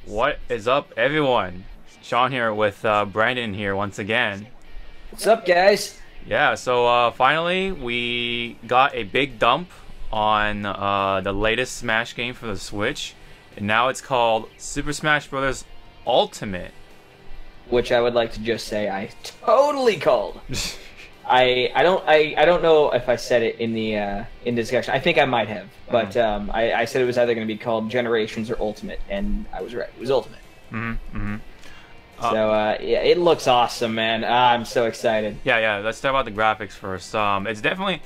What is up, everyone? Sean here with Brandon here once again. What's up, guys? Yeah, so finally we got a big dump on the latest Smash game for the Switch, and now it's called Super Smash Bros. Ultimate. Which I would like to just say I totally called. I don't know if I said it in the discussion. I think I might have, but I said it was either going to be called Generations or Ultimate, and I was right. It was Ultimate. So yeah, it looks awesome, man. I'm so excited. Yeah. Let's talk about the graphics first. It definitely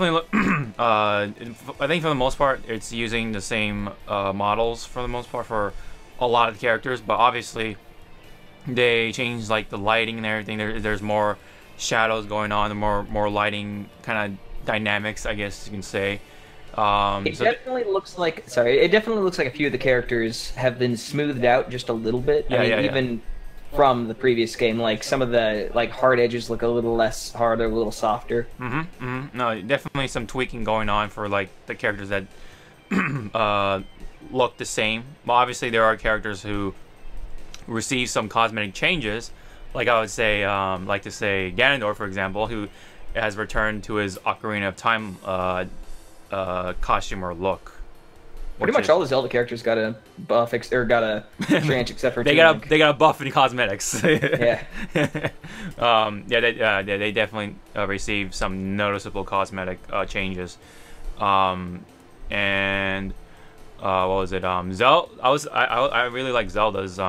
look. I think for the most part, it's using the same models for the most part for a lot of the characters, but obviously they changed like the lighting and everything. There's more shadows going on, more lighting kind of dynamics, I guess you can say. It definitely looks like it definitely looks like a few of the characters have been smoothed out just a little bit. Even from the previous game, like some of the hard edges look a little less hard, or a little softer. No, definitely some tweaking going on for like the characters that look the same. Well, obviously there are characters who receive some cosmetic changes, like I would say, like to say Ganondorf, for example, who has returned to his Ocarina of Time costume or look. Pretty much all the Zelda characters got a buff or got a change except for they got a buff in cosmetics. Yeah. They definitely received some noticeable cosmetic changes. And what was it? Zelda. I really like Zelda's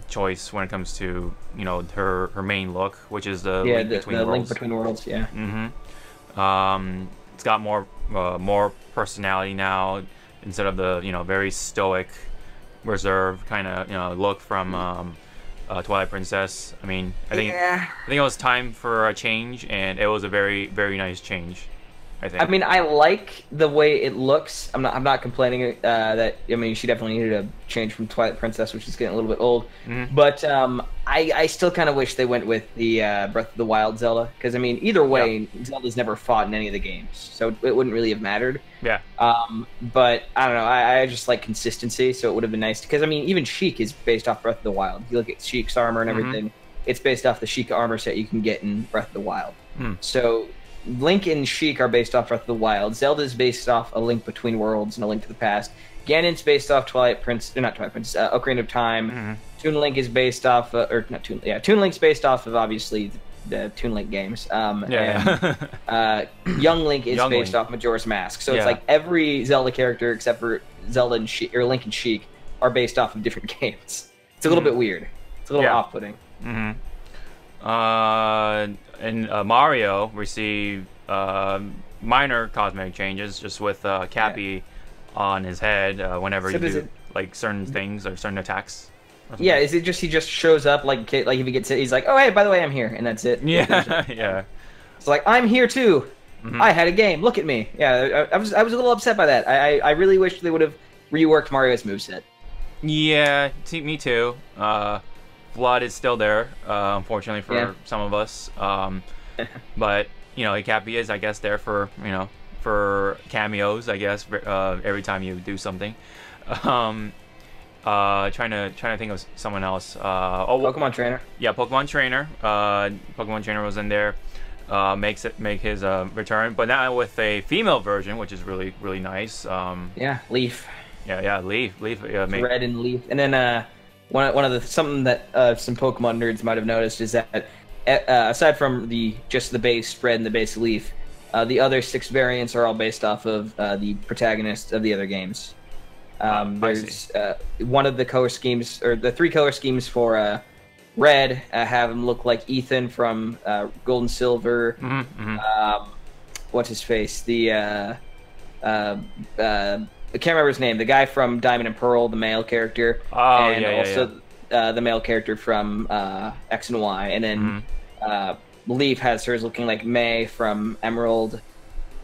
choice when it comes to her main look, which is the Link Between Worlds. Link Between Worlds. Yeah. It's got more personality now, instead of the very stoic, reserved kind of look from Twilight Princess. I mean, I think it was time for a change, and it was a very nice change. I mean, I like the way it looks. I'm not complaining that. I mean, she definitely needed a change from Twilight Princess, which is getting a little bit old. But I still kind of wish they went with the Breath of the Wild Zelda, because I mean, either way, Zelda's never fought in any of the games, so it wouldn't really have mattered. Yeah. But I don't know. I just like consistency, so it would have been nice, because I mean, even Sheik is based off Breath of the Wild. If you look at Sheik's armor and everything, it's based off the Sheik armor set you can get in Breath of the Wild. So Link and Sheik are based off Breath of the Wild. Zelda's based off A Link Between Worlds and A Link to the Past. Ganon's based off Ocarina of Time. Toon Link is based off, Toon Link's based off of obviously the Toon Link games. And Young Link is based off Majora's Mask. So it's like every Zelda character except for Zelda and Sheik, or Link and Sheik, are based off of different games. It's a little bit weird. It's a little off-putting. And Mario received minor cosmetic changes, just with Cappy on his head whenever you do like certain things or certain attacks. Yeah, is it just he just shows up like if he gets it, he's like, oh hey, by the way, I'm here, and that's it. Yeah. It's like, I'm here too. I had a game. Look at me. Yeah, I was a little upset by that. I really wish they would have reworked Mario's moveset. Yeah, me too. Blood is still there, unfortunately for some of us. But Cappy is, I guess, there for for cameos, I guess, every time you do something. Trying to think of someone else. Pokemon Trainer. Yeah, Pokemon Trainer. Pokemon Trainer was in there. Make his return, but now with a female version, which is really nice. Yeah, Leaf. Yeah, Leaf. Red and Leaf, and then one of the something that some Pokemon nerds might have noticed is that aside from just the base Red and the base Leaf, the other 6 variants are all based off of the protagonists of the other games. There's one of the color schemes, or the 3 color schemes for Red, have him look like Ethan from Gold and Silver. What's his face? I can't remember his name. The guy from Diamond and Pearl, the male character, the male character from X and Y, and then Leaf has hers looking like May from Emerald,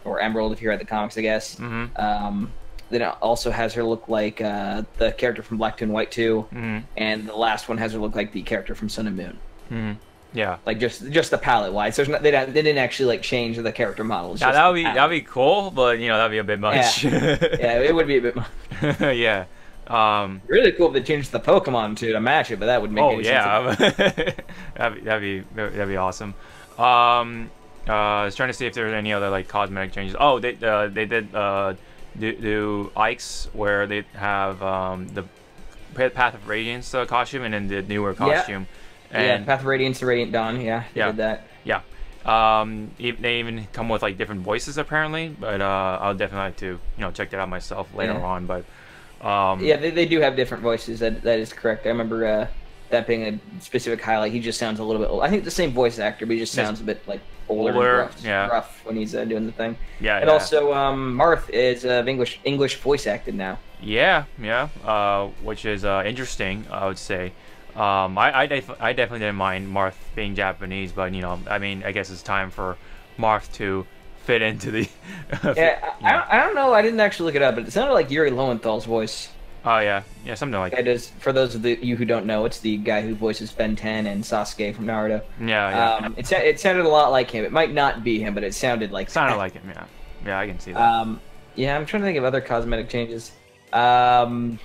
or Emerald if you read the comics, I guess. Then it also has her look like the character from Black 2 and White 2, and the last one has her look like the character from Sun and Moon. Yeah, like just the palette wise. So they didn't actually like change the character models. Yeah, that'd be cool, but that'd be a bit much. Yeah, it would be a bit much. Yeah. Really cool if they changed the Pokemon to match it, but that would make Oh any sense. yeah, that'd be awesome. I was trying to see if there were any other like cosmetic changes. Oh, they did do Ike's where they have the Path of Radiance costume and then the newer costume. And Path of Radiance to Radiant Dawn. Yeah, they did that. Yeah. They even come with like different voices apparently, but I'll definitely like to check that out myself later on. But yeah, they do have different voices. That is correct. I remember that being a specific highlight. He just sounds a little bit old. I think the same voice actor, but he just sounds a bit like older and rough when he's doing the thing. Yeah. And also Marth is English voice acted now. Yeah, which is interesting, I would say. I definitely didn't mind Marth being Japanese, but I mean, I guess it's time for Marth to fit into the. I don't know. I didn't actually look it up, but it sounded like Yuri Lowenthal's voice. Oh yeah, something like that. It is. For those of you who don't know, it's the guy who voices Ben 10 and Sasuke from Naruto. Yeah. It sounded a lot like him. It might not be him, but it sounded like. Sounded like him. Yeah, I can see that. Yeah, I'm trying to think of other cosmetic changes. I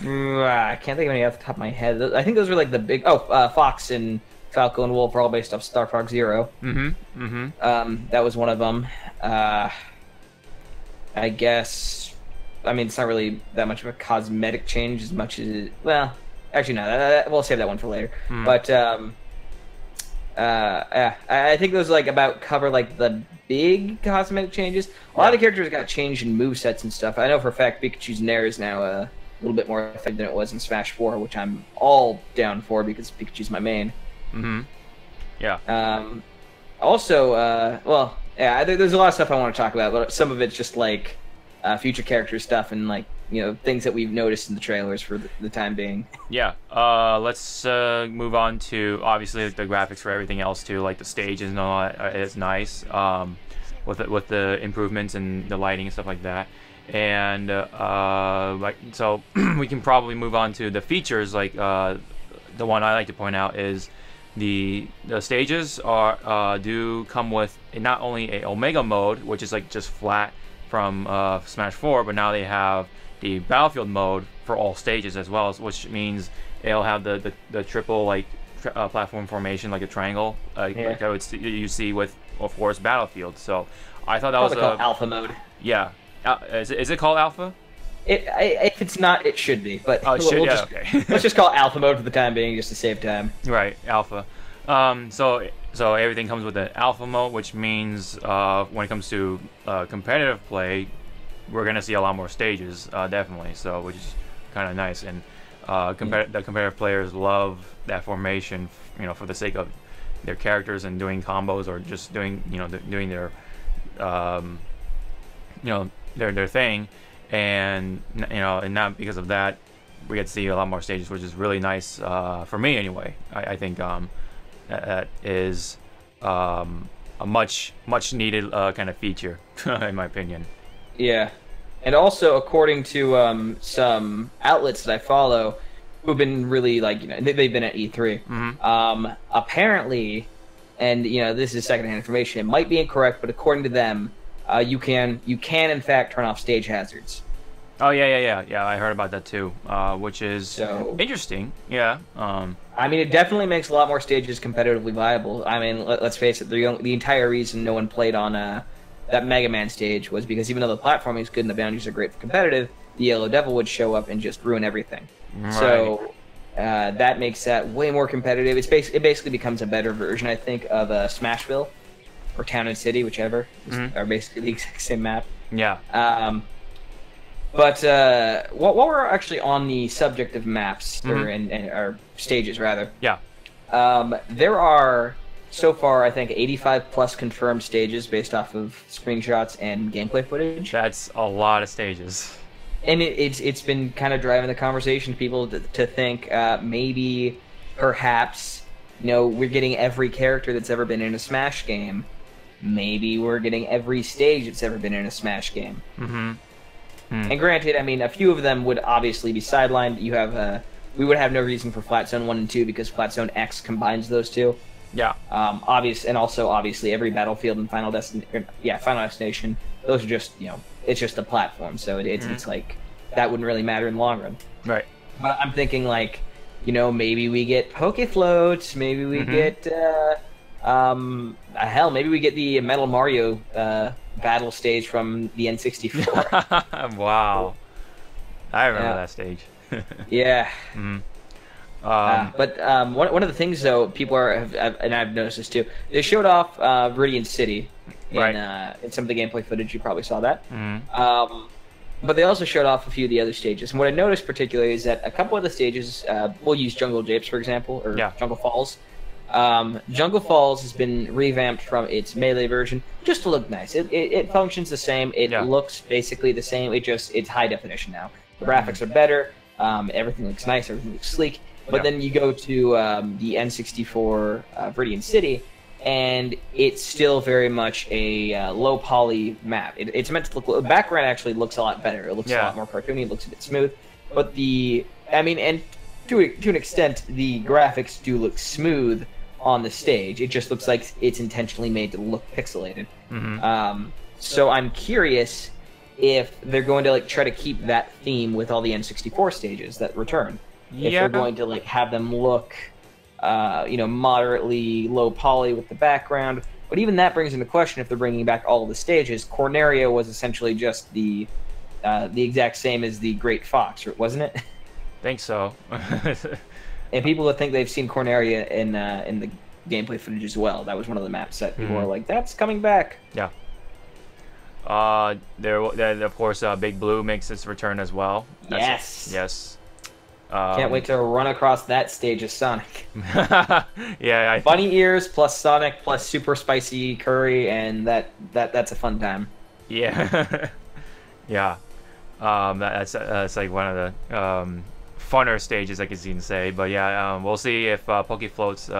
can't think of any off the top of my head. I think those were like the big. Fox and Falco and Wolf are all based off Star Fox Zero. That was one of them. I guess. I mean, it's not really that much of a cosmetic change as much as it, well, actually no. We'll save that one for later. But I think those like about cover like the big cosmetic changes. A lot of characters got changed in movesets and stuff. I know for a fact Pikachu's Nair is now a little bit more effective than it was in Smash 4, which I'm all down for because Pikachu's my main. Yeah. Also, there's a lot of stuff I want to talk about, but some of it's just like future character stuff and like things that we've noticed in the trailers for the time being. Yeah. Let's move on to obviously the graphics for everything else too, like the stages and all that is nice. With the improvements and the lighting and stuff like that. And so we can probably move on to the features. Like the one I like to point out is the stages do come with not only a Omega mode, which is like just flat from Smash 4, but now they have the Battlefield mode for all stages as well, which means it'll have the triple like platform formation, like a triangle, like you see with, of course, Battlefield. So I thought that was called Alpha mode. Yeah, is it called Alpha? If it's not, it should be. But okay. Let's just call it Alpha mode for the time being, just to save time. Right, Alpha. So everything comes with the Alpha mode, which means when it comes to competitive play, we're gonna see a lot more stages, definitely. So which is kind of nice, and the competitive players love that formation, for the sake of their characters and doing combos or just doing doing their their thing, and and not because of that, we get to see a lot more stages, which is really nice for me anyway. I think that is a much needed kind of feature in my opinion. Yeah, and also according to some outlets that I follow, who've been really they've been at E3. Apparently, and this is secondhand information. It might be incorrect, but according to them, you can in fact turn off stage hazards. Oh yeah. I heard about that too, which is interesting. Yeah. I mean, it definitely makes a lot more stages competitively viable. I mean, let's face it. The entire reason no one played on that Mega Man stage was because even though the platforming is good and the boundaries are great for competitive, the Yellow Devil would show up and just ruin everything. Right. So that makes that way more competitive. It basically becomes a better version, I think, of Smashville or Town and City, whichever, are basically the exact same map. Yeah. But while we're actually on the subject of maps, or stages, rather. Yeah. There are, so far, I think, 85 plus confirmed stages based off of screenshots and gameplay footage. That's a lot of stages. And it's been kind of driving the conversation, people to think maybe, perhaps, we're getting every character that's ever been in a Smash game. Maybe we're getting every stage that's ever been in a Smash game. And granted, I mean, a few of them would obviously be sidelined. You have we would have no reason for Flat Zone 1 and 2 because Flat Zone X combines those two. Yeah. Obviously every Battlefield and Final Destination. Those are just it's just a platform. So it's like that wouldn't really matter in the long run. Right. But I'm thinking like, maybe we get Poke Floats, maybe we get hell, maybe we get the Metal Mario battle stage from the N64. Wow, I remember that stage. Yeah. But one of the things though, people and I've noticed this too. They showed off Viridian City in some of the gameplay footage. You probably saw that. But they also showed off a few of the other stages. And what I noticed particularly is that a couple of the stages, we'll use Jungle Japes for example, or Jungle Falls. Jungle Falls has been revamped from its melee version just to look nice. It functions the same. It looks basically the same. It's high definition now. The graphics are better. Everything looks nice. Everything looks sleek. But then you go to the N64 Viridian City, and it's still very much a low poly map. It's meant to look. The background actually looks a lot better. It looks a lot more cartoony. It looks a bit smooth. But and to an extent, the graphics do look smooth on the stage. It just looks like it's intentionally made to look pixelated. So I'm curious if they're going to try to keep that theme with all the N64 stages that return. If they're going to have them look moderately low poly with the background. But even that brings into question if they're bringing back all of the stages. Corneria was essentially just the exact same as the Great Fox, wasn't it? Think so. And people that think they've seen Corneria in the gameplay footage as well. That was one of the maps that people are like, that's coming back. Yeah. There of course, Big Blue makes its return as well. Yes. Can't wait to run across that stage as Sonic. Yeah. Bunny ears plus Sonic plus super spicy curry, and that's a fun time. Yeah. Yeah. That's like one of the funner stages, I guess you can say. But yeah, we'll see if Poke Floats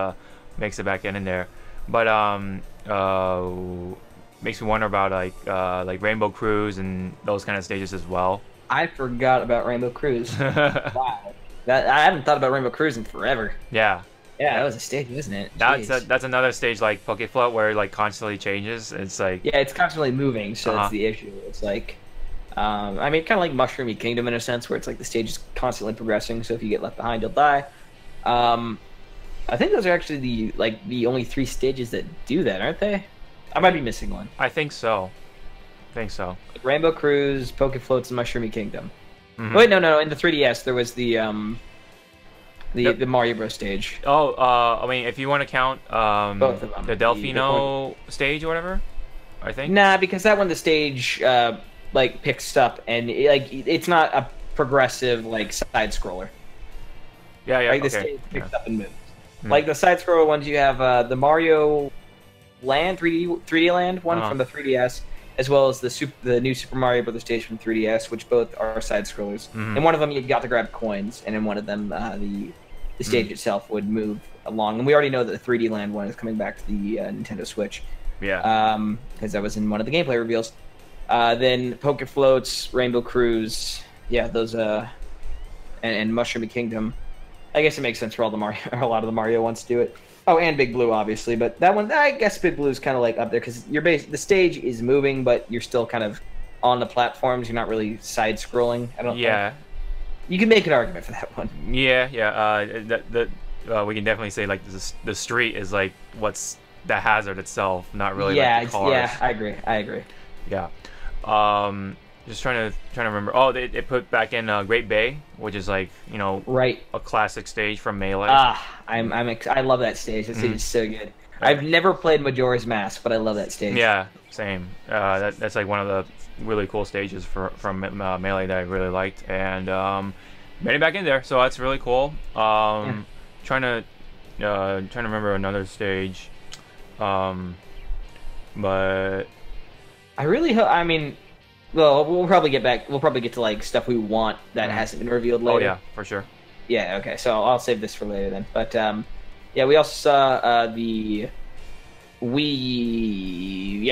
makes it back in there. But makes me wonder about like Rainbow Cruise and those kind of stages as well. I forgot about Rainbow Cruise. Wow. I haven't thought about Rainbow Cruise in forever. Yeah. Yeah, that was a stage, wasn't it? That's another stage like Poke Float where it constantly changes. It's like it's constantly moving, so that's the issue. It's like kind of like Mushroomy Kingdom in a sense, where it's like the stage is constantly progressing. So if you get left behind, you'll die. I think those are actually the only 3 stages that do that, aren't they? I might be missing one. I think so. Rainbow Cruise, Poke Floats, and Mushroomy Kingdom. Wait, no. In the 3DS, there was the Mario Bros. Stage. Oh, I mean, if you want to count both of them, the Delfino stage or whatever, I think. Nah, because that one the stage picks up and it's not a progressive side scroller. Yeah. The stage picks up and moves. Like the side scroller ones, you have the Mario Land 3D Land one from the 3DS. As well as the new Super Mario Bros. Stage from 3DS, which both are side scrollers. In one of them, you got to grab coins, and in one of them, the stage itself would move along. And we already know that the 3D Land one is coming back to the Nintendo Switch. Yeah. Because that was in one of the gameplay reveals. Then Poke Floats, Rainbow Cruise, those and Mushroomy Kingdom. I guess it makes sense for a lot of the Mario ones to do it. Oh, and Big Blue, obviously, but that one, I guess Big Blue is kind of up there because the stage is moving, but you're still kind of on the platforms. You're not really side scrolling. I don't. Yeah. Think. You can make an argument for that one. Yeah. We can definitely say the street is what's the hazard itself, not really the cars. Yeah, I agree. Yeah. Just trying to remember. Oh, they put back in Great Bay, which is a classic stage from Melee. I love that stage. That stage is so good. I've never played Majora's Mask, but I love that stage. Yeah, same. That's one of the really cool stages from Melee that I really liked, and made it back in there, so that's really cool. Trying to remember another stage, but I really hope. I mean. Well, we'll probably get to stuff we want that hasn't been revealed later. Oh yeah, for sure. Yeah. Okay. So I'll save this for later then. But we also saw the Wii. The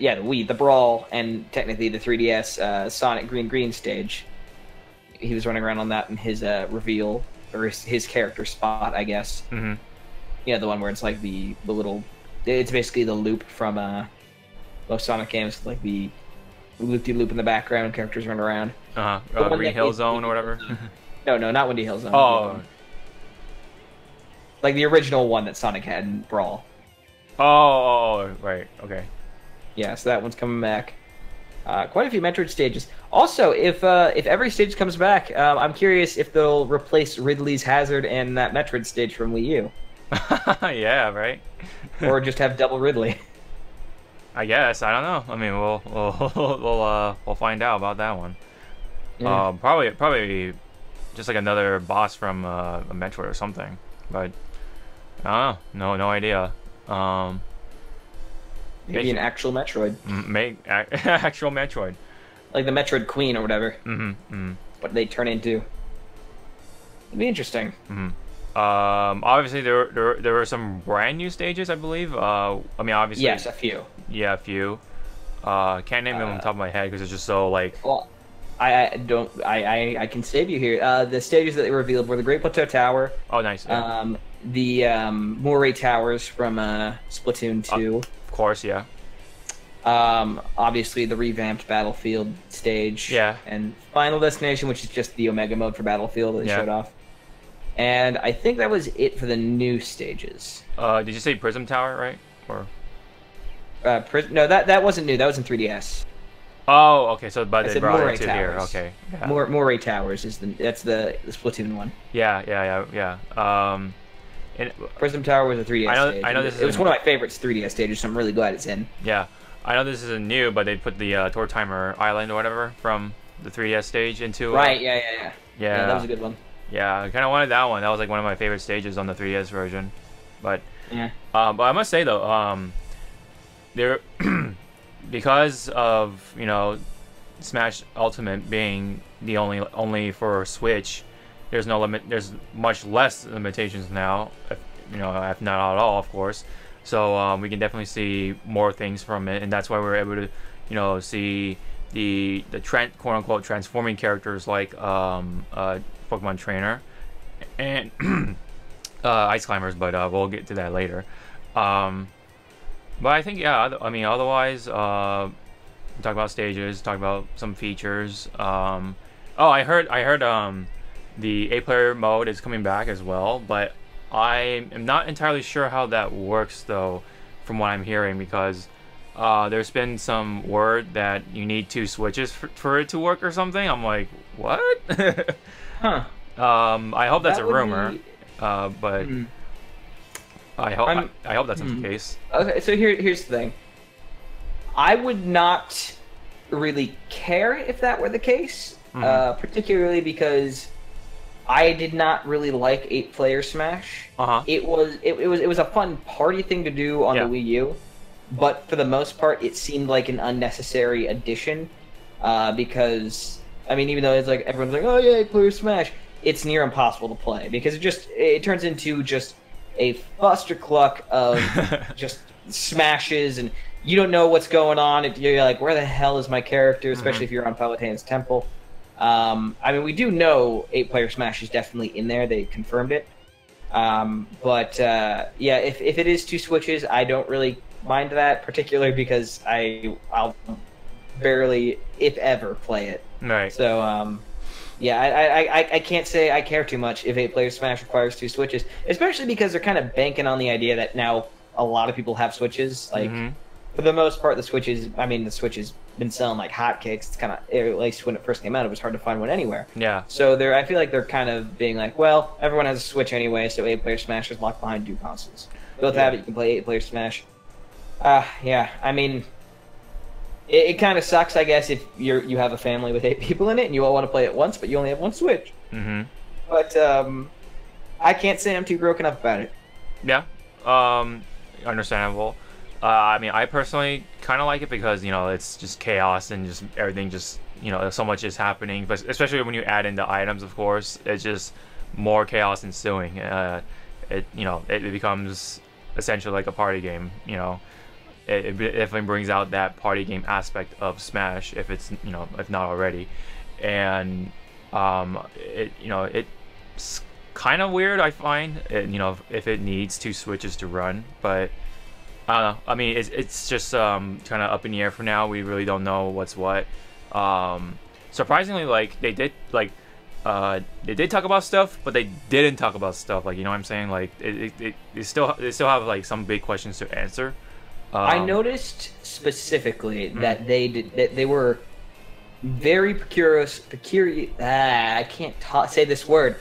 Wii, the Brawl, and technically the 3DS Sonic Green stage. He was running around on that in his reveal or his character spot, I guess. The one where it's the little. It's basically the loop from. Most Sonic games, the loop in the background, characters run around. Green Hill Zone or whatever. No, not Windy Hill Zone. Oh. Like the original one that Sonic had in Brawl. Oh, right. Okay. Yeah, so that one's coming back. Quite a few Metroid stages. Also, if every stage comes back, I'm curious if they'll replace Ridley's Hazard and that Metroid stage from Wii U. Yeah, right. Or just have double Ridley. I guess, I don't know. I mean, we'll find out about that one. Yeah. Probably just like another boss from a Metroid or something. But I don't know. No idea. Maybe an actual Metroid. Actual Metroid. Like the Metroid Queen or whatever. Mm-hmm. What they turn into. It'd be interesting. Mm-hmm. Obviously there were some brand new stages, I believe. I mean, obviously. Yes, a few. Yeah, a few. Can't name them on the top of my head because it's just so like. Well, I can save you here. The stages that they revealed were the Great Plateau Tower. Oh, nice. Yeah. The Moray Towers from Splatoon 2. Of course, yeah. Obviously the revamped Battlefield stage. Yeah. And Final Destination, which is just the Omega mode for Battlefield that they showed off. And I think that was it for the new stages. Did you say Prism Tower, right? Or no, that wasn't new. That was in 3DS. Oh, okay. So, but they brought Moray it to Towers. here. Okay. Yeah. Moray Towers is that's the Splatoon one. Yeah. Prism Tower was a 3DS stage. I know this. It was one of my favorites 3DS stages, so I'm really glad it's in. Yeah, I know this isn't new, but they put the Tortimer Island or whatever from the 3DS stage into. Right. Yeah. That was a good one. Yeah, I kind of wanted that one. That was like one of my favorite stages on the 3DS version, but. Yeah. But I must say though, there, because of Smash Ultimate being the only for Switch, there's no limit. There's much less limitations now, if not at all, of course. So we can definitely see more things from it, and that's why we're able to, see the quote unquote transforming characters like Pokemon Trainer and Ice Climbers, but we'll get to that later. But I think I mean otherwise, talk about stages, talk about some features. Oh, I heard the 8-player mode is coming back as well, but I am not entirely sure how that works though, from what I'm hearing, because there's been some word that you need 2 switches for it to work or something. I'm like, what? Huh. I hope that's a rumor, but I hope that's not the case. Okay, so here's the thing. I would not really care if that were the case, particularly because I did not really like 8-player Smash. It was a fun party thing to do on the Wii U, but for the most part, it seemed like an unnecessary addition. Because I mean, even though it's like everyone's like, "Oh yeah, 8-player Smash," it's near impossible to play because it turns into just a clustercluck of just smashes, and you don't know what's going on. You're like, where the hell is my character? Especially if you're on Palutena's Temple. I mean, we do know 8-player Smash is definitely in there. They confirmed it. But yeah, if it is 2 switches, I don't really mind that, particularly because I'll barely, if ever, play it. Right. So, yeah, I can't say I care too much if 8-player Smash requires 2 switches, especially because they're kind of banking on the idea that now a lot of people have Switches. Like, for the most part, the Switch has been selling like hotcakes. It's kind of, at least when it first came out, it was hard to find one anywhere. Yeah. So I feel like they're kind of being like, well, everyone has a Switch anyway, so 8-player Smash is locked behind 2 consoles. Both have it, you can play 8-player Smash. Yeah, I mean, it kind of sucks, I guess, if you have a family with 8 people in it and you all want to play it once, but you only have 1 Switch. But I can't say I'm too broken up about it. Yeah, understandable. I mean, I personally kind of like it because it's just chaos and just everything, just so much is happening. But especially when you add in the items, of course, it's just more chaos ensuing. It becomes essentially like a party game. It definitely brings out that party game aspect of Smash if it's if not already, and it's kind of weird, I find, if it needs 2 switches to run, but I don't know. I mean, it's just kind of up in the air for now. We really don't know what's what. Surprisingly, like they did talk about stuff, but they didn't talk about stuff. Like, you know what I'm saying? Like they still have like some big questions to answer. I noticed specifically that they were very I can't say this word,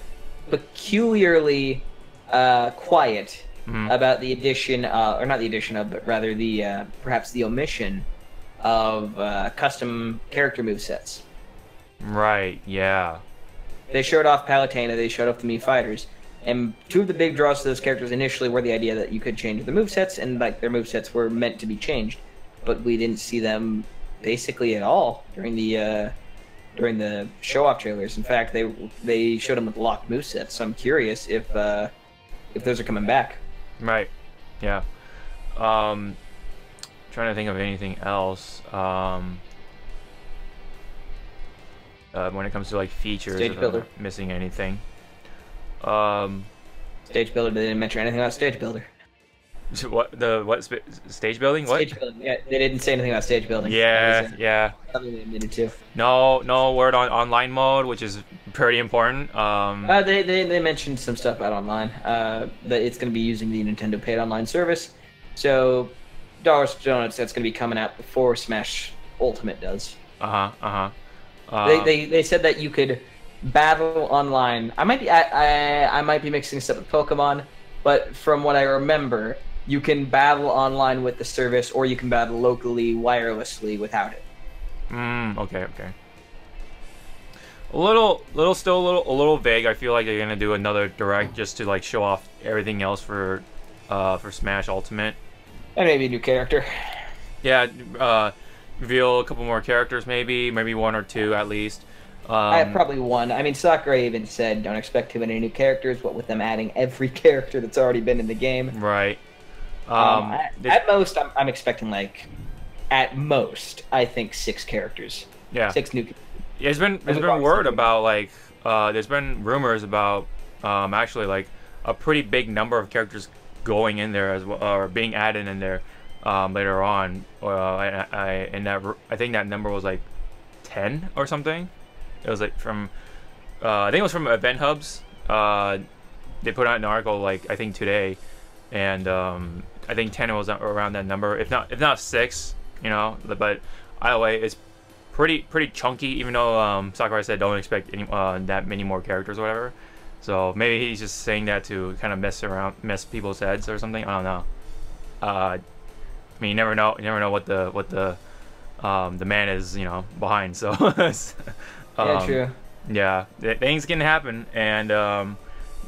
peculiarly quiet about the addition, or not the addition of, but rather the perhaps the omission of custom character movesets. Right. Yeah. They showed off Palutena, they showed off the Mii Fighters, and two of the big draws to those characters initially were the idea that you could change their movesets, and like their movesets were meant to be changed, but we didn't see them basically at all during the show-off trailers. In fact, they showed them with locked movesets, so I'm curious if those are coming back. Right. Yeah. Trying to think of anything else. When it comes to like features, Stage builder. I'm not missing anything. Stage builder. They didn't mention anything about stage builder. Stage building? What? Stage building. Yeah, they didn't say anything about stage building. Yeah, yeah. Something they admitted to. No word on online mode, which is pretty important. They mentioned some stuff about online. That it's going to be using the Nintendo Paid Online service. So, dollars to donuts. That's going to be coming out before Smash Ultimate does. They said that you could battle online. I might be mixing this up with Pokemon, but from what I remember, you can battle online with the service, or you can battle locally wirelessly without it. Okay. A little vague. I feel like they're gonna do another direct just to like show off everything else for Smash Ultimate. And maybe a new character. Yeah, reveal a couple more characters, maybe one or two at least. I have probably one. I mean, Sakurai even said don't expect too many new characters, but with them adding every character that's already been in the game. Right. At most, I'm expecting like, at most, I think 6 characters. Yeah. 6 new. Yeah, there's been word about like there's been rumors about actually like a pretty big number of characters going in there as well, or being added in there later on. I think that number was like 10 or something. It was like from I think it was from Event Hubs. They put out an article like I think today, and I think 10 was around that number, if not 6, you know. But either way, it's pretty chunky. Even though Sakurai said don't expect any that many more characters or whatever. So maybe he's just saying that to kind of mess people's heads or something. I don't know. I mean, you never know. You never know what the man is, you know, behind. So Yeah, true. yeah, things can happen, and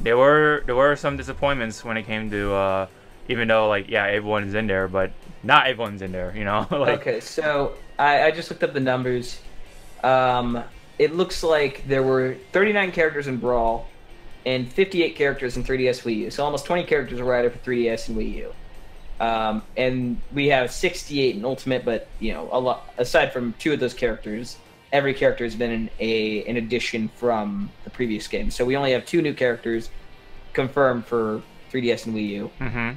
there were some disappointments when it came to even though like yeah everyone's in there, but not everyone's in there, you know. Like, okay, so I just looked up the numbers. It looks like there were 39 characters in Brawl and 58 characters in 3DS Wii U. So almost 20 characters were added for 3DS and Wii U. And we have 68 in Ultimate, but you know, a lot aside from 2 of those characters, every character has been an addition from the previous game. So we only have 2 new characters confirmed for 3DS and Wii U. mm-hmm.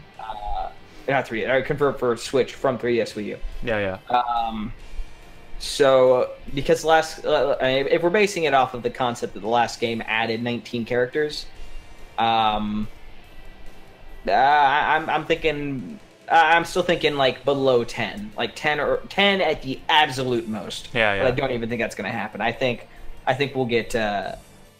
Not 3DS, confirmed for Switch from 3DS Wii U. Yeah. So because if we're basing it off of the concept that the last game added 19 characters, I'm thinking. I'm still thinking like below 10, like 10 or 10 at the absolute most. Yeah. But I don't even think that's going to happen. I think we'll get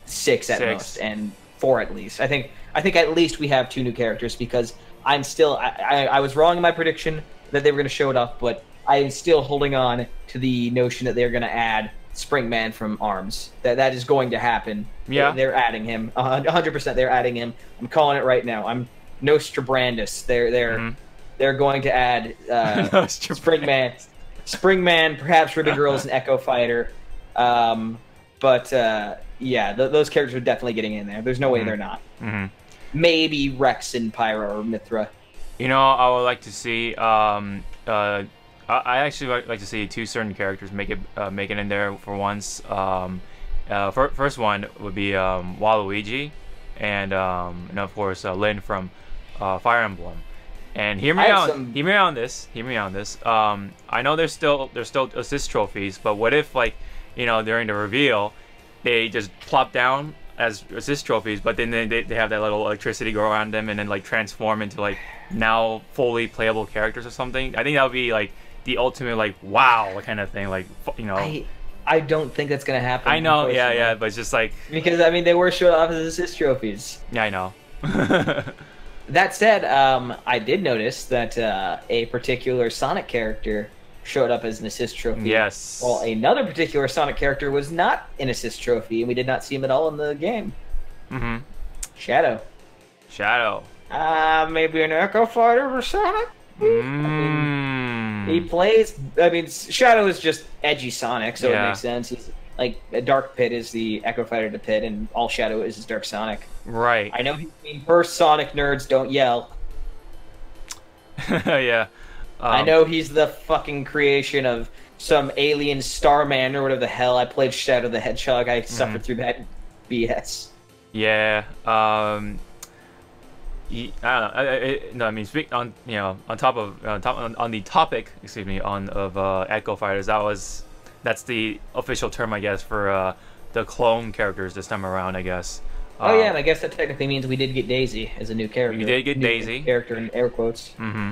6 at most and 4 at least. I think at least we have 2 new characters because I'm still. I was wrong in my prediction that they were going to show it off, but I'm still holding on to the notion that they're going to add Springman from ARMS. That is going to happen. Yeah, they're adding him. 100%. They're adding him. I'm calling it right now. I'm Nostrabrandus. They're going to add Springman, perhaps Ribbon Girls and Echo Fighter. But yeah, those characters are definitely getting in there. There's no way they're not. Mm-hmm. Maybe Rex and Pyra or Mithra. You know, I would like to see. I actually like to see 2 certain characters make it in there for once. First one would be Waluigi, and of course Lyn from Fire Emblem. And hear me I have out. some- Hear me out on this. Hear me out on this. I know there's still assist trophies, but what if like, you know, during the reveal, they just plop down as assist trophies, but then they have that little electricity go around them and then like transform into like now fully playable characters or something. I think that would be like the ultimate like wow kind of thing. Like you know. I don't think that's gonna happen. I know, yeah, unfortunately. but it's just like Because I mean, they were showing off as assist trophies. yeah, I know. That said, I did notice that a particular Sonic character showed up as an assist trophy. Yes. While another particular Sonic character was not an assist trophy, and we did not see him at all in the game. Mm-hmm. Shadow. Shadow. Maybe an Echo Fighter for Sonic? Mm. He plays. I mean, Shadow is just edgy Sonic, so Yeah. it makes sense. He's like a Dark Pit is the Echo Fighter to Pit, and all Shadow is Dark Sonic. Right. I know he's mean. First Sonic nerds don't yell. Yeah. I know he's the fucking creation of some alien Starman or whatever the hell. I played Shadow the Hedgehog. I suffered through that BS. Yeah. I don't know. No, I mean, speak on you know on top of on the topic, excuse me, of Echo Fighters. That's the official term, I guess, for the clone characters this time around, I guess. Oh yeah, and I guess that technically means we did get Daisy as a new character. We did get New Daisy. character in air quotes. Mm-hmm.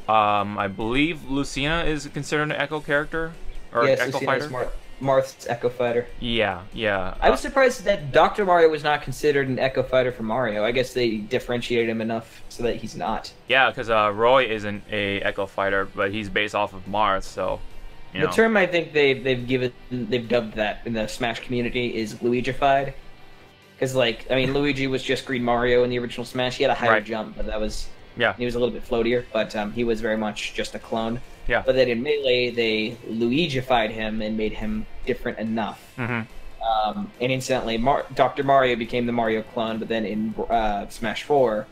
I believe Lucina is considered an Echo character or Yes, Echo Lucina's Fighter. Marth's Echo Fighter. Yeah, yeah. I was surprised that Dr. Mario was not considered an Echo Fighter for Mario. I guess they differentiated him enough so that he's not. Yeah, because Roy isn't a Echo Fighter, but he's based off of Mars, so you know. The term I think they've dubbed that in the Smash community is Luigified. Because like I mean Luigi was just Green Mario in the original Smash. He had a higher Right. jump, but that was Yeah. he was a little bit floatier. But he was very much just a clone. Yeah. But then in Melee they Luigified him and made him different enough. Mm-hmm. And incidentally, Dr. Mario became the Mario clone. But then in Smash 4,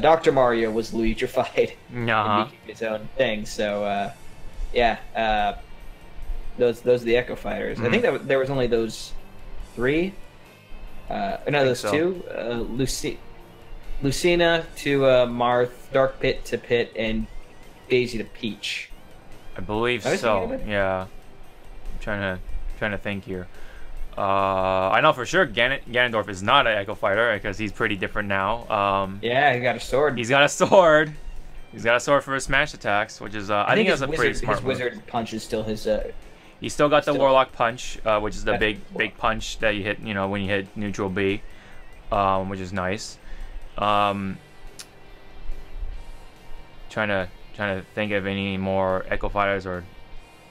Dr. Mario was Luigified Uh-huh. and became his own thing. So yeah, those are the Echo Fighters. I think that there was only those three. No, those so. two. Lucina to Marth, Dark Pit to Pit, and Daisy to Peach. I believe I was so. thinking of it. Yeah. I'm trying to think here. I know for sure Ganondorf is not an Echo Fighter because he's pretty different now. Yeah, he got a sword. He's got a sword. He's got a sword for his smash attacks, which is I think his that's a pretty smart his move. wizard punch is still his. He's still got the still- Warlock Punch, which is the That's big punch that you hit, you know, when you hit neutral B, which is nice. Trying to think of any more Echo Fighters or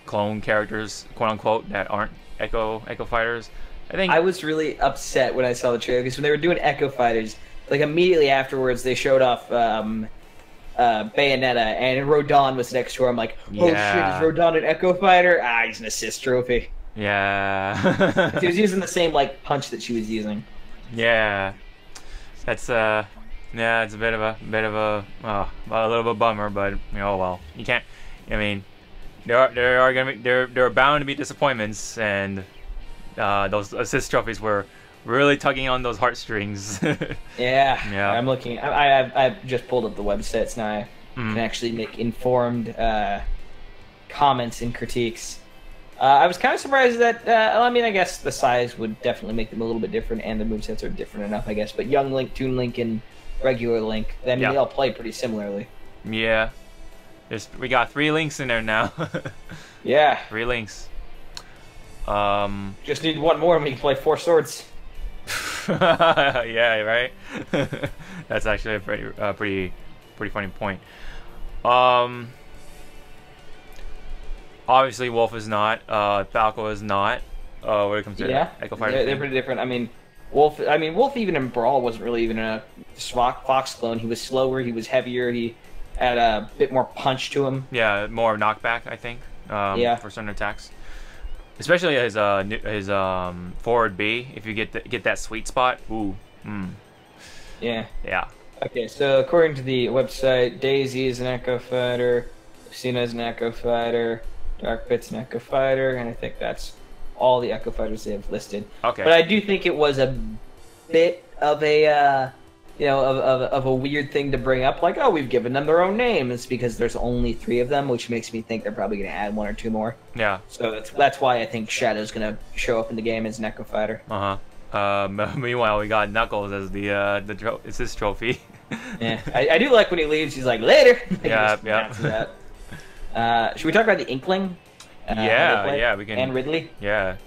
clone characters, quote unquote, that aren't Echo Fighters. I think I was really upset when I saw the trailer because when they were doing Echo Fighters, like immediately afterwards they showed off Bayonetta and Rodon was next to her. I'm like, oh Yeah. shit, is Rodon an Echo Fighter? Ah, he's an assist trophy. yeah, He was using the same like punch that she was using. yeah. That's yeah, it's a bit of a little bit of a bummer, but you know, oh well, you can't. I mean, there are bound to be disappointments, and those assist trophies were really tugging on those heartstrings. Yeah, Yeah. I'm looking. I've just pulled up the websites now. I can actually make informed comments and critiques. I was kind of surprised that. I mean, I guess the size would definitely make them a little bit different, and the movesets are different enough, I guess. But Young Link, Toon Link, and regular Link, I mean, Yeah. they all play pretty similarly. Yeah, we got 3 links in there now. Yeah, 3 links. just need one more, and we can play 4 swords. Yeah, right. That's actually a pretty funny point. Obviously, Wolf is not. Falco is not. When it comes to Yeah, Echo Fighter, they're thing. pretty different. I mean, Wolf even in Brawl wasn't really even a Fox clone. He was slower. He was heavier. He had a bit more punch to him. Yeah, more knockback, I think. Yeah. For certain attacks, especially his forward B. If you get that sweet spot, ooh, Yeah. yeah. Okay, so according to the website, Daisy is an Echo Fighter, Lucina is an Echo Fighter, Dark Pit's an Echo Fighter, and I think that's all the Echo Fighters they have listed. Okay. But I do think it was a bit of a of a weird thing to bring up, like, oh, we've given them their own name. It's because there's only 3 of them, which makes me think they're probably going to add 1 or 2 more. Yeah. So that's why I think Shadow's going to show up in the game as an Echo Fighter. Meanwhile, we got Knuckles as it's his trophy. Yeah, I do like when he leaves. He's like, later. Yeah. Should we talk about the Inkling? Yeah, we can. And Ridley. Yeah.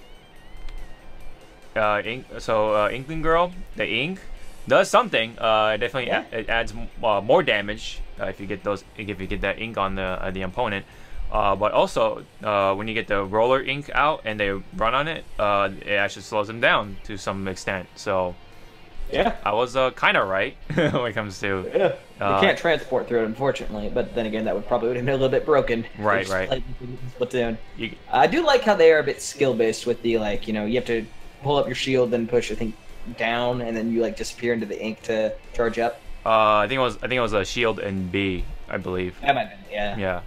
Inkling Girl, the ink does something. Definitely, it adds more damage if you get that ink on the opponent. But also, when you get the roller ink out and they run on it, it actually slows them down to some extent. So, yeah, I was kind of right when it comes to. Yeah, you can't transport through it, unfortunately. But then again, that would probably been a little bit broken. Right. Splatoon. I do like how they are a bit skill based with the you have to pull up your shield, then push I think down, and then you disappear into the ink to charge up. I think it was a shield and B, I believe. That might have been, yeah. Yeah.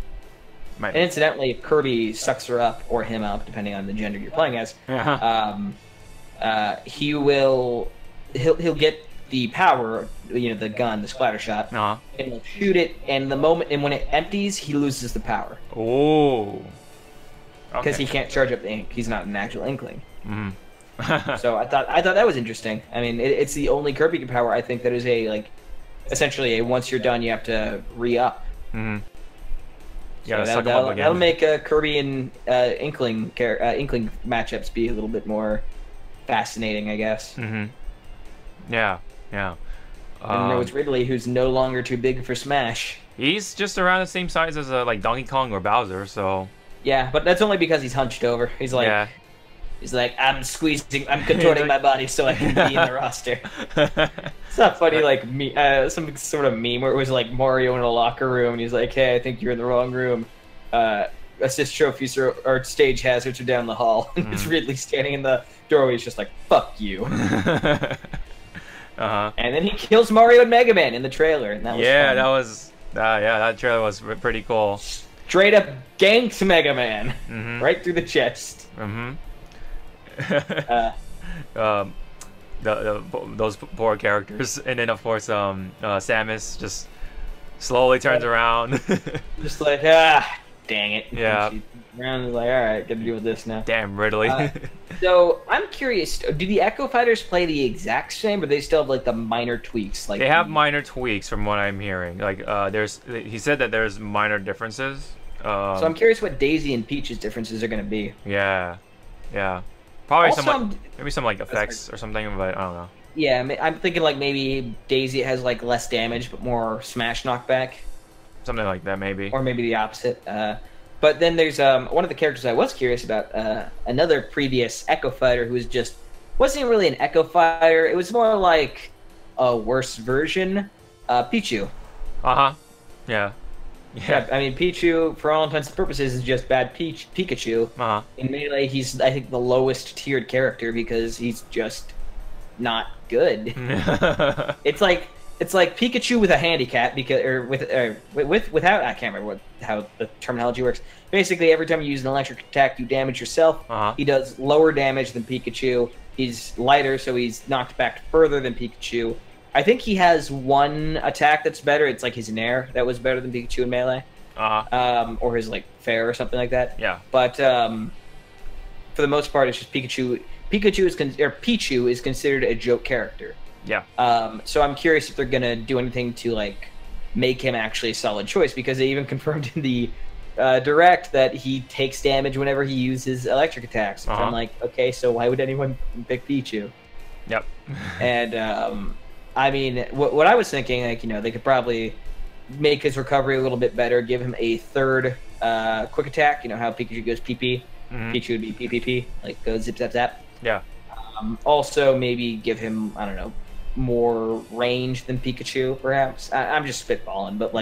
And incidentally, if Kirby sucks her up or him up, depending on the gender you're playing as, he'll get the power, the gun, the splatter shot, and he'll shoot it. And when it empties, he loses the power. Oh. Because he can't charge up the ink. He's not an actual Inkling. Mm-hmm. So I thought that was interesting. I mean, it's the only Kirby power I think that is essentially once you're done you have to re-up. Mm-hmm. Yeah, so that'll make Kirby and Inkling matchups be a little bit more fascinating, I guess. Mm-hmm. Yeah. And there was Ridley, who's no longer too big for Smash. He's just around the same size as Donkey Kong or Bowser, so. Yeah, but that's only because he's hunched over. He's like, I'm contorting my body so I can be in the roster. It's not funny, some sort of meme where it was Mario in a locker room, and he's like, hey, I think you're in the wrong room. Assist trophies or stage hazards are down the hall. And it's Ridley standing in the doorway, he's just like, fuck you. And then he kills Mario and Mega Man in the trailer, and that was fun. That trailer was pretty cool. Straight up ganks Mega Man, right through the chest. Those poor characters, and then of course Samus just slowly turns around. Just like, dang it. Yeah. Around is like, alright, gotta deal with this now. Damn Ridley. So I'm curious, do the Echo Fighters play the exact same, or do they still have the minor tweaks? They have minor tweaks from what I'm hearing. He said that there's minor differences. So I'm curious what Daisy and Peach's differences are gonna be. Yeah. Probably also, maybe some effects or something, but I don't know. Yeah, I'm thinking maybe Daisy has less damage but more smash knockback. Something like that, maybe. Or maybe the opposite. But then there's one of the characters I was curious about, another previous Echo Fighter who wasn't really an Echo Fighter. It was more like a worse version, Pichu. Yeah. I mean, Pichu, for all intents and purposes, is just bad Pikachu. In Melee, he's, I think, the lowest tiered character because he's just not good. It's like Pikachu with a handicap, without, I can't remember how the terminology works. Basically, every time you use an electric attack, you damage yourself. He does lower damage than Pikachu. He's lighter, so he's knocked back further than Pikachu. I think he has one attack that's better. It's his Nair that was better than Pikachu in Melee. Or his Fair or something like that. Yeah. But for the most part, it's just Pikachu. Pichu is considered a joke character. Yeah. So I'm curious if they're gonna do anything to make him actually a solid choice, because they even confirmed in the direct that he takes damage whenever he uses electric attacks. So I'm like, okay, so why would anyone pick Pichu? Yep. And I mean, what I was thinking, they could probably make his recovery a little bit better, give him a third quick attack. You know how Pikachu goes PP? Pichu would be PPP, go zip zap zap. Yeah. Also, maybe give him, I don't know, more range than Pikachu, perhaps. I'm just spitballing, but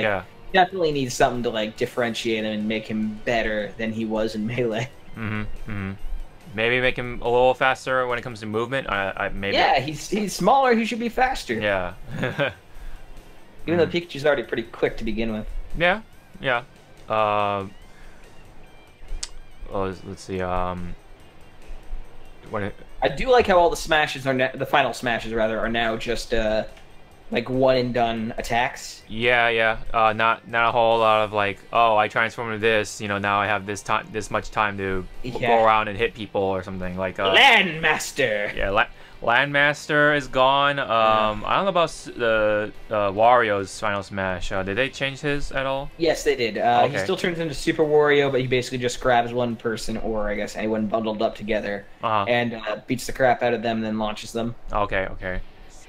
definitely needs something to differentiate him and make him better than he was in Melee. Maybe make him a little faster when it comes to movement. Maybe. Yeah, he's smaller. He should be faster. Yeah. Even though Pikachu's already pretty quick to begin with. Yeah. Let's see. I do like how all the smashes the final smashes rather, are now just like one and done attacks. Yeah, yeah. Not a whole lot of like, oh, I transformed into this. Now I have this much time to Yeah. go around and hit people or something like. Landmaster. Yeah, Landmaster is gone. I don't know about the Wario's Final Smash. Did they change his at all? Yes, they did. He Okay. still turns into Super Wario, but he basically just grabs one person, or I guess anyone bundled up together, Uh-huh. and beats the crap out of them, and then launches them. Okay, okay.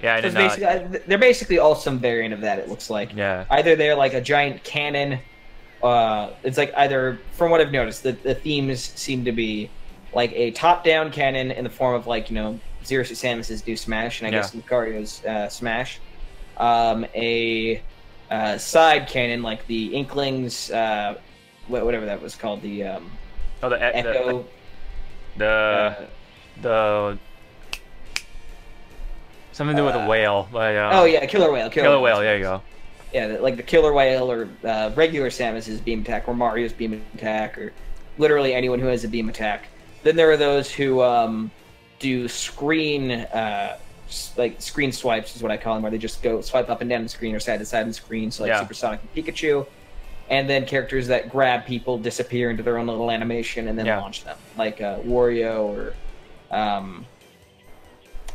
Yeah, and So it's then, basically, they're basically all some variant of that. It looks like. yeah. Either they're like a giant cannon. It's like either, from what I've noticed, the themes seem to be like a top-down cannon in the form of like Zero Suit Samus's Do Smash, and I guess Lucario's Smash. A side cannon like the Inklings, whatever that was called, the Oh, Echo. the something to do with a whale. But, Oh yeah, Killer Whale. Killer Whale. There you go. Yeah, like the Killer Whale or regular Samus's beam attack or Mario's beam attack or literally anyone who has a beam attack. Then there are those who do screen like screen swipes is what I call them, where they just go swipe up and down the screen or side to side on the screen, so like Yeah. Supersonic and Pikachu. And then characters that grab people, disappear into their own little animation, and then Yeah. launch them, like Wario or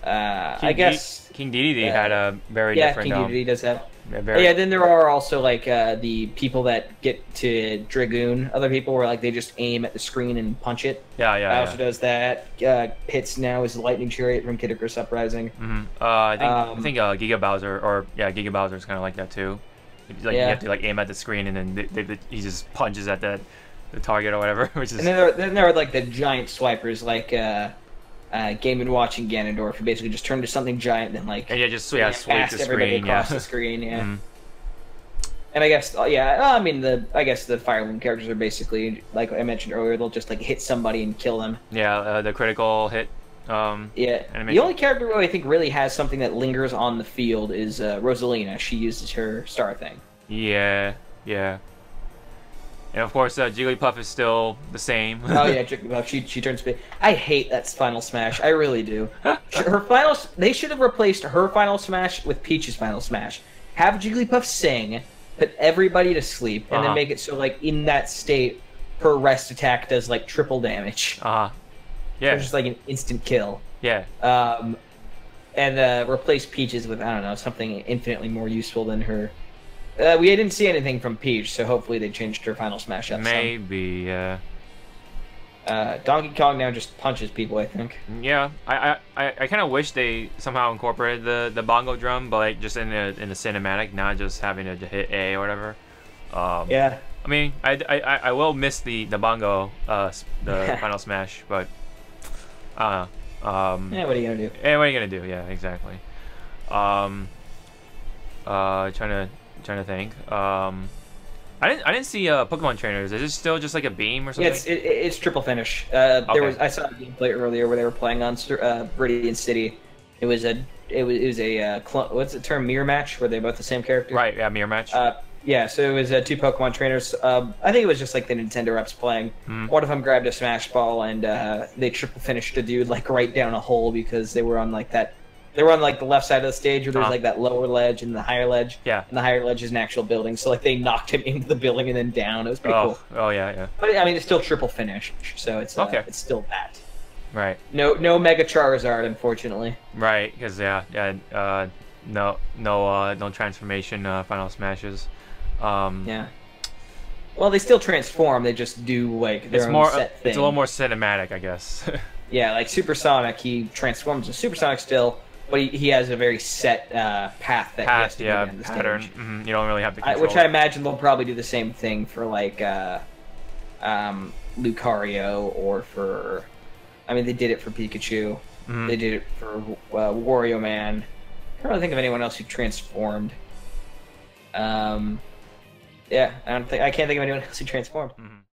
I guess King Dedede had a very yeah, different. King Dedede does that. Very, Yeah, then there are also like the people that get to Dragoon other people, where like they just aim at the screen and punch it. yeah. Also does that. Pitts now is Lightning Chariot from Kid Icarus Uprising. I think Giga Bowser Giga Bowser is kind of like that too. Like you Yeah. have to like aim at the screen and then he just punches at the target or whatever, which is And then there are like the giant swipers, like Game & Watch and Ganondorf, who basically just turn into something giant, and then like and sweep blast the everybody screen. across Yeah. the screen. Yeah. Mhm. And I guess, I mean, I guess the Fire Emblem characters are basically, like I mentioned earlier, they'll just like hit somebody and kill them. Yeah, the critical hit. Yeah. animation. The only character who I think really has something that lingers on the field is Rosalina. She uses her star thing. Yeah. And of course, Jigglypuff is still the same. Oh yeah, Jigglypuff. She turns big. I hate that Final Smash. I really do. They should have replaced her Final Smash with Peach's Final Smash. Have Jigglypuff sing, put everybody to sleep, and then make it so like in that state, her rest attack does like triple damage. Yeah. So just like an instant kill. Yeah. And replace Peach's with, I don't know, something infinitely more useful than her. We didn't see anything from Peach, so hopefully they changed her Final Smash up Maybe. Yeah. some. Donkey Kong now just punches people, I think. Yeah. I kind of wish they somehow incorporated the bongo drum, but like just in the cinematic, not just having to hit A or whatever. Yeah. I mean, I will miss the bongo the Final Smash, but I don't know. Yeah, what are you gonna do? Yeah, what are you gonna do? Yeah, exactly. Trying to think. I didn't see Pokemon trainers. Is it still just like a beam or Yeah, something? it's triple finish. Okay. I saw a gameplay earlier where they were playing on Viridian City. It was a what's the term, mirror match, where they're both the same character. Right. Yeah, mirror match. Yeah, so it was two Pokemon trainers. I think it was just like the Nintendo reps playing. One of them grabbed a Smash Ball and they triple finished a dude like right down a hole, because they were on like that. They were on like the left side of the stage where there's like that lower ledge and the higher ledge. Yeah. And the higher ledge is an actual building, so like they knocked him into the building and then down. It was pretty cool. Oh yeah. But I mean, it's still triple finish, so it's Okay. It's still that. Right. No Mega Charizard, unfortunately. Right. Because no transformation Final Smashes. Yeah. Well, they still transform. They just do like their It's own more. set thing. It's a little more cinematic, I guess. Yeah, like Supersonic, he transforms to Supersonic still, but he has a very set path that he has to go down the pattern. stage. You don't really have to control. Which I imagine they'll probably do the same thing for like Lucario, or for, I mean, they did it for Pikachu. They did it for Wario Man. I can't really think of anyone else who transformed. Yeah, I can't think of anyone else who transformed.